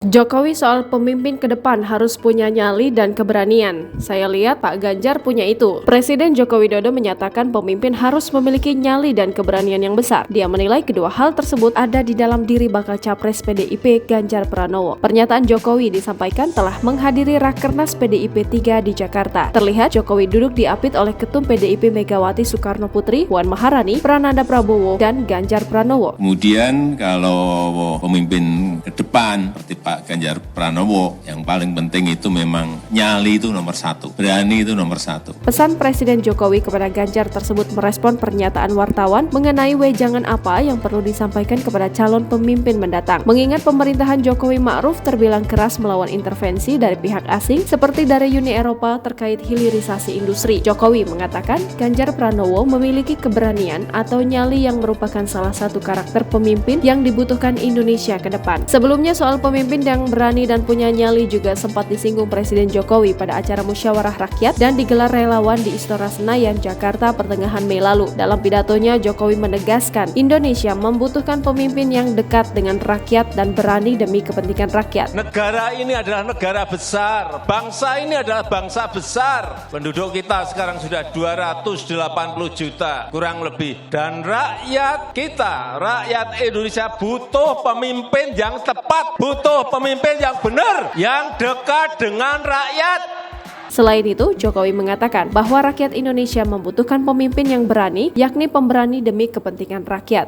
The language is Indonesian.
Jokowi soal pemimpin ke depan harus punya nyali dan keberanian. Saya lihat Pak Ganjar punya itu. Presiden Joko Widodo menyatakan pemimpin harus memiliki nyali dan keberanian yang besar. Dia menilai kedua hal tersebut ada di dalam diri bakal capres PDIP Ganjar Pranowo. Pernyataan Jokowi disampaikan telah menghadiri Rakernas PDIP 3 di Jakarta. Terlihat Jokowi duduk diapit oleh Ketum PDIP Megawati Soekarno Putri, Puan Maharani, Prananda Prabowo, dan Ganjar Pranowo. Kemudian kalau pemimpin ke depan seperti Pak Ganjar Pranowo, yang paling penting itu memang nyali itu nomor satu, berani itu nomor satu. Pesan Presiden Jokowi kepada Ganjar tersebut merespon pernyataan wartawan mengenai wejangan apa yang perlu disampaikan kepada calon pemimpin mendatang. Mengingat pemerintahan Jokowi Ma'ruf terbilang keras melawan intervensi dari pihak asing seperti dari Uni Eropa terkait hilirisasi industri. Jokowi mengatakan Ganjar Pranowo memiliki keberanian atau nyali yang merupakan salah satu karakter pemimpin yang dibutuhkan Indonesia ke depan. Sebelumnya soal pemimpin yang berani dan punya nyali juga sempat disinggung Presiden Jokowi pada acara musyawarah rakyat dan digelar relawan di Istora Senayan, Jakarta pertengahan Mei lalu. Dalam pidatonya, Jokowi menegaskan Indonesia membutuhkan pemimpin yang dekat dengan rakyat dan berani demi kepentingan rakyat. Negara ini adalah negara besar, bangsa ini adalah bangsa besar. Penduduk kita sekarang sudah 280 juta, kurang lebih. Dan rakyat kita, rakyat Indonesia butuh pemimpin yang tepat, butuh pemimpin yang benar, yang dekat dengan rakyat. Selain itu, Jokowi mengatakan bahwa rakyat Indonesia membutuhkan pemimpin yang berani, yakni pemberani demi kepentingan rakyat.